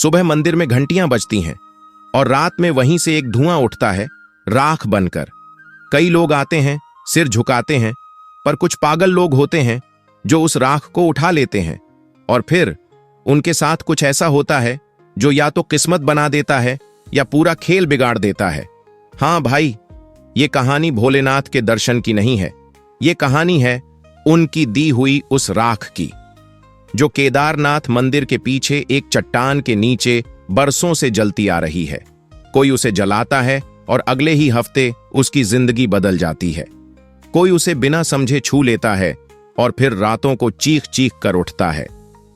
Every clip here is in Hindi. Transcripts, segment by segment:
सुबह मंदिर में घंटियां बजती हैं और रात में वहीं से एक धुआं उठता है, राख बनकर। कई लोग आते हैं, सिर झुकाते हैं, पर कुछ पागल लोग होते हैं जो उस राख को उठा लेते हैं और फिर उनके साथ कुछ ऐसा होता है जो या तो किस्मत बना देता है या पूरा खेल बिगाड़ देता है। हाँ भाई, ये कहानी भोलेनाथ के दर्शन की नहीं है, ये कहानी है उनकी दी हुई उस राख की, जो केदारनाथ मंदिर के पीछे एक चट्टान के नीचे बरसों से जलती आ रही है। कोई उसे जलाता है और अगले ही हफ्ते उसकी जिंदगी बदल जाती है। कोई उसे बिना समझे छू लेता है और फिर रातों को चीख चीख कर उठता है।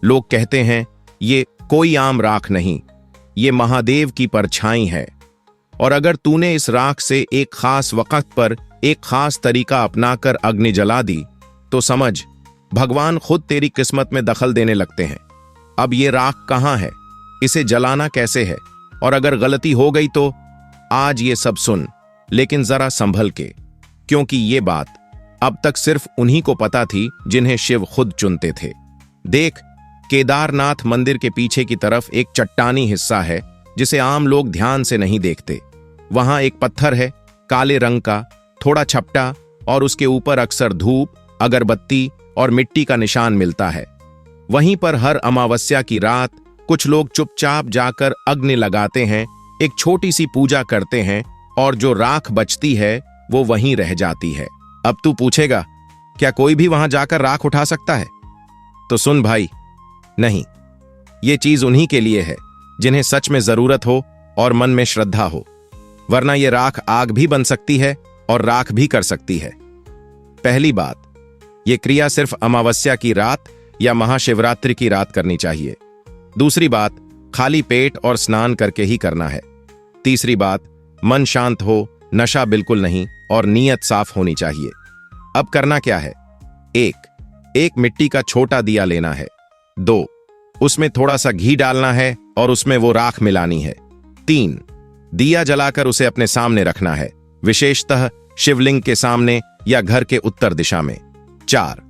लोग कहते हैं ये कोई आम राख नहीं, ये महादेव की परछाई है। और अगर तूने इस राख से एक खास वक्त पर एक खास तरीका अपनाकर अग्नि जला दी तो समझ भगवान खुद तेरी किस्मत में दखल देने लगते हैं। अब ये राख कहां है, इसे जलाना कैसे है, और अगर गलती हो गई तो आज ये सब सुन, लेकिन जरा संभल के, क्योंकि ये बात अब तक सिर्फ उन्हीं को पता थी जिन्हें शिव खुद चुनते थे। देख, केदारनाथ मंदिर के पीछे की तरफ एक चट्टानी हिस्सा है जिसे आम लोग ध्यान से नहीं देखते। वहां एक पत्थर है, काले रंग का, थोड़ा छपटा, और उसके ऊपर अक्सर धूप, अगरबत्ती और मिट्टी का निशान मिलता है। वहीं पर हर अमावस्या की रात कुछ लोग चुपचाप जाकर अग्नि लगाते हैं, एक छोटी सी पूजा करते हैं, और जो राख बचती है वो वहीं रह जाती है। अब तू पूछेगा, क्या कोई भी वहां जाकर राख उठा सकता है? तो सुन भाई, नहीं, ये चीज उन्हीं के लिए है जिन्हें सच में जरूरत हो और मन में श्रद्धा हो, वरना ये राख आग भी बन सकती है और राख भी कर सकती है। पहली बात, ये क्रिया सिर्फ अमावस्या की रात या महाशिवरात्रि की रात करनी चाहिए। दूसरी बात, खाली पेट और स्नान करके ही करना है। तीसरी बात, मन शांत हो, नशा बिल्कुल नहीं, और नीयत साफ होनी चाहिए। अब करना क्या है? एक मिट्टी का छोटा दिया लेना है। 2, उसमें थोड़ा सा घी डालना है और उसमें वो राख मिलानी है। 3, दिया जलाकर उसे अपने सामने रखना है, विशेषतः शिवलिंग के सामने या घर के उत्तर दिशा में। 4,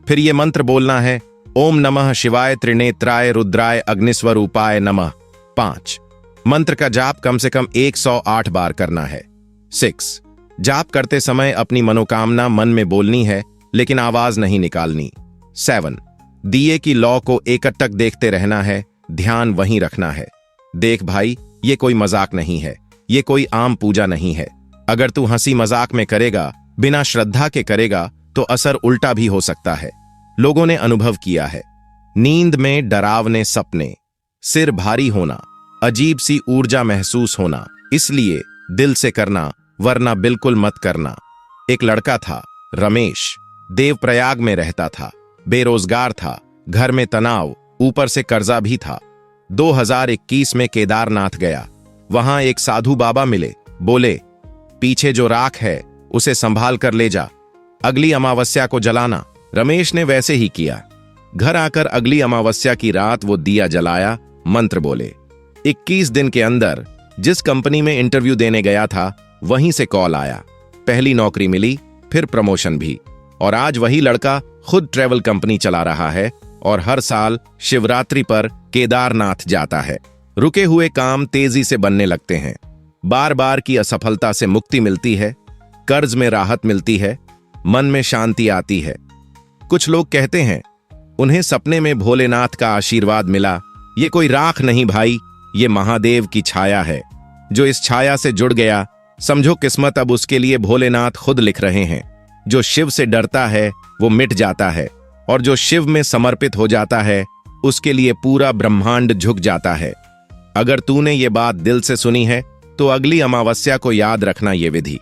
फिर ये मंत्र बोलना है, ओम नमः शिवाय त्रिनेत्राय रुद्राय अग्निस्वरूपाय नमः। 5, मंत्र का जाप कम से कम 108 बार करना है। 6, जाप करते समय अपनी मनोकामना मन में बोलनी है, लेकिन आवाज नहीं निकालनी। 7, दिए की लौ को एकटक देखते रहना है, ध्यान वहीं रखना है। देख भाई, ये कोई मजाक नहीं है, ये कोई आम पूजा नहीं है। अगर तू हंसी मजाक में करेगा, बिना श्रद्धा के करेगा, तो असर उल्टा भी हो सकता है। लोगों ने अनुभव किया है, नींद में डरावने सपने, सिर भारी होना, अजीब सी ऊर्जा महसूस होना। इसलिए दिल से करना, वरना बिल्कुल मत करना। एक लड़का था, रमेश, देवप्रयाग में रहता था, बेरोजगार था, घर में तनाव, ऊपर से कर्जा भी था। 2021 में केदारनाथ गया। वहां एक साधु बाबा मिले, बोले, पीछे जो राख है उसे संभाल कर ले जा, अगली अमावस्या को जलाना। रमेश ने वैसे ही किया। घर आकर अगली अमावस्या की रात वो दिया जलाया, मंत्र बोले। 21 दिन के अंदर जिस कंपनी में इंटरव्यू देने गया था वहीं से कॉल आया। पहली नौकरी मिली, फिर प्रमोशन भी, और आज वही लड़का खुद ट्रैवल कंपनी चला रहा है और हर साल शिवरात्रि पर केदारनाथ जाता है। रुके हुए काम तेजी से बनने लगते हैं, बार बार की असफलता से मुक्ति मिलती है, कर्ज में राहत मिलती है, मन में शांति आती है। कुछ लोग कहते हैं उन्हें सपने में भोलेनाथ का आशीर्वाद मिला। ये कोई राख नहीं भाई, ये महादेव की छाया है। जो इस छाया से जुड़ गया, समझो किस्मत अब उसके लिए भोलेनाथ खुद लिख रहे हैं। जो शिव से डरता है वो मिट जाता है, और जो शिव में समर्पित हो जाता है उसके लिए पूरा ब्रह्मांड झुक जाता है। अगर तूने ये बात दिल से सुनी है तो अगली अमावस्या को याद रखना ये विधि।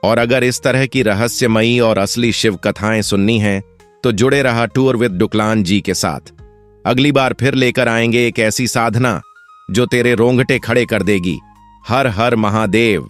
और अगर इस तरह की रहस्यमयी और असली शिव कथाएं सुननी हैं तो जुड़े रहा टूर विद डुकलान जी के साथ। अगली बार फिर लेकर आएंगे एक ऐसी साधना जो तेरे रोंगटे खड़े कर देगी। हर हर महादेव।